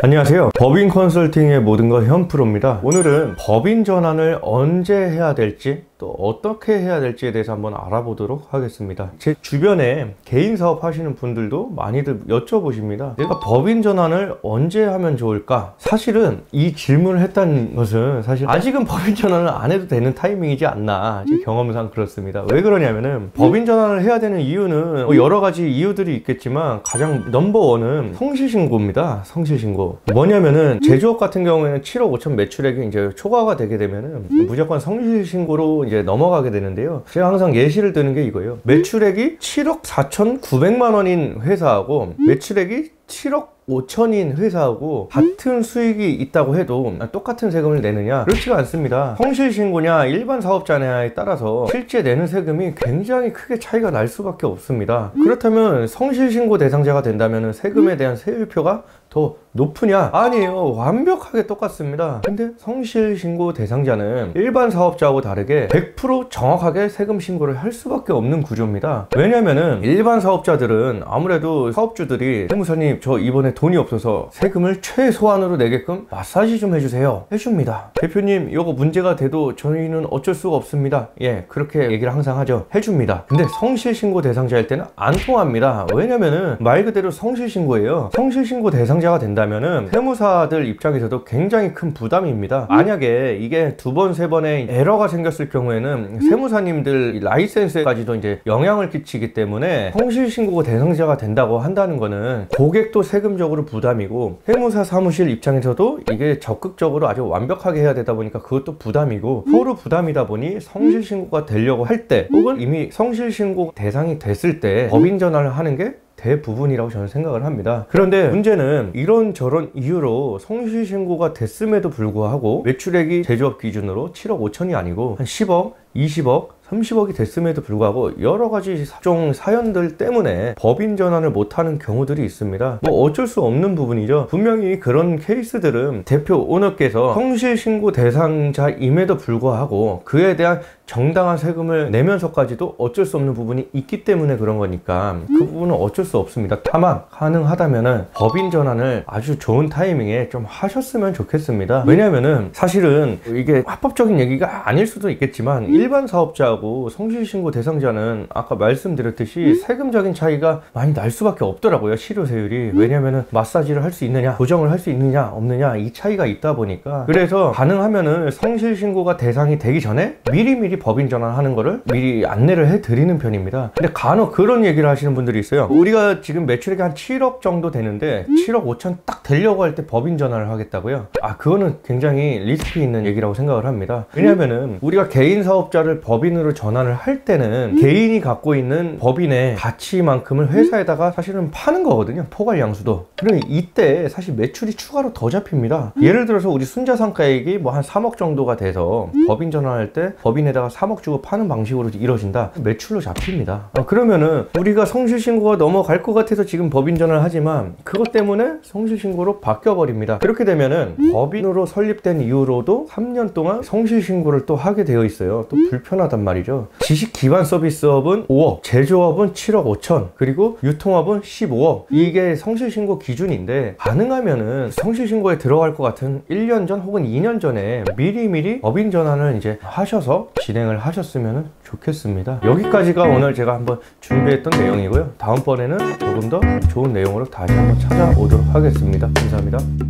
안녕하세요. 법인 컨설팅의 모든 것 현프로입니다. 오늘은 법인 전환을 언제 해야 될지 또 어떻게 해야 될지에 대해서 한번 알아보도록 하겠습니다. 제 주변에 개인 사업 하시는 분들도 많이들 여쭤보십니다. 내가 법인 전환을 언제 하면 좋을까? 사실은 이 질문을 했다는 것은 사실 아직은 법인 전환을 안 해도 되는 타이밍이지 않나, 제 경험상 그렇습니다. 왜 그러냐면은 법인 전환을 해야 되는 이유는 여러 가지 이유들이 있겠지만 가장 넘버원은 성실신고입니다. 성실신고. 뭐냐면은 제조업 같은 경우에는 7억 5천 매출액이 이제 초과가 되게 되면은 무조건 성실신고로 이제 넘어가게 되는데요. 제가 항상 예시를 드는 게 이거예요. 매출액이 7억 4,900만 원인 회사하고 매출액이 7억 5천인 회사하고 같은 수익이 있다고 해도 똑같은 세금을 내느냐? 그렇지가 않습니다. 성실신고냐 일반 사업자냐에 따라서 실제 내는 세금이 굉장히 크게 차이가 날 수밖에 없습니다. 그렇다면 성실신고 대상자가 된다면 세금에 대한 세율표가 더 높으냐? 아니에요. 완벽하게 똑같습니다. 근데 성실신고 대상자는 일반 사업자하고 다르게 100% 정확하게 세금 신고를 할 수밖에 없는 구조입니다. 왜냐면은 일반 사업자들은 아무래도 사업주들이 세무사님 저 이번에 돈이 없어서 세금을 최소한으로 내게끔 마사지 좀 해주세요. 해줍니다. 대표님 이거 문제가 돼도 저희는 어쩔 수가 없습니다. 예, 그렇게 얘기를 항상 하죠. 해줍니다. 근데 성실신고 대상자일 때는 안 통합니다. 왜냐면은 말 그대로 성실신고예요. 성실신고 대상자가 된다면은 세무사들 입장에서도 굉장히 큰 부담입니다. 만약에 이게 두 번, 세 번의 에러가 생겼을 경우에는 세무사님들 라이센스까지도 이제 영향을 끼치기 때문에 성실신고 대상자가 된다고 한다는 거는 고객도 세금적으로 부담이고 세무사 사무실 입장에서도 이게 적극적으로 아주 완벽하게 해야 되다 보니까 그것도 부담이고 서로 부담이다 보니 성실신고가 되려고 할 때 혹은 이미 성실신고 대상이 됐을 때 법인 전환을 하는 게 대부분이라고 저는 생각을 합니다. 그런데 문제는 이런저런 이유로 성실신고가 됐음에도 불구하고 매출액이 제조업 기준으로 7억 5천이 아니고 한 10억, 20억, 30억이 됐음에도 불구하고 여러 가지 각종 사연들 때문에 법인 전환을 못하는 경우들이 있습니다. 뭐 어쩔 수 없는 부분이죠. 분명히 그런 케이스들은 대표 오너께서 성실신고 대상자임에도 불구하고 그에 대한 정당한 세금을 내면서까지도 어쩔 수 없는 부분이 있기 때문에 그런 거니까 그 부분은 어쩔 수 없습니다. 다만 가능하다면은 법인 전환을 아주 좋은 타이밍에 좀 하셨으면 좋겠습니다. 왜냐면은 사실은 이게 합법적인 얘기가 아닐 수도 있겠지만 일반 사업자하고 성실신고 대상자는 아까 말씀드렸듯이 세금적인 차이가 많이 날 수밖에 없더라고요. 실효세율이. 왜냐면은 마사지를 할 수 있느냐, 고정을 할 수 있느냐 없느냐 이 차이가 있다 보니까, 그래서 가능하면은 성실신고가 대상이 되기 전에 미리미리 법인 전환하는 거를 미리 안내를 해드리는 편입니다. 근데 간혹 그런 얘기를 하시는 분들이 있어요. 우리가 지금 매출액이 한 7억 정도 되는데 7억 5천 딱 되려고 할 때 법인 전환을 하겠다고요? 그거는 굉장히 리스크 있는 얘기라고 생각을 합니다. 왜냐면은 우리가 개인 사업자를 법인으로 전환을 할 때는 개인이 갖고 있는 법인의 가치만큼을 회사에다가 사실은 파는 거거든요. 포괄양수도. 그러면 이때 사실 매출이 추가로 더 잡힙니다. 예를 들어서 우리 순자산가액이 뭐 한 3억 정도가 돼서 법인 전환할 때 법인에다가 3억 주고 파는 방식으로 이루어진다. 매출로 잡힙니다. 그러면은 우리가 성실신고가 넘어갈 것 같아서 지금 법인 전환을 하지만 그것 때문에 성실신고로 바뀌어버립니다. 그렇게 되면은 법인으로 설립된 이후로도 3년 동안 성실신고를 또 하게 되어 있어요. 또 불편하단 말이죠. 지식기반 서비스업은 5억, 제조업은 7억 5천, 그리고 유통업은 15억. 이게 성실신고 기준인데 가능하면은 성실신고에 들어갈 것 같은 1년 전 혹은 2년 전에 미리미리 법인 전환을 이제 하셔서 진행을 하셨으면 좋겠습니다. 여기까지가 오늘 제가 한번 준비했던 내용이고요. 다음번에는 조금 더 좋은 내용으로 다시 한번 찾아오도록 하겠습니다. 감사합니다.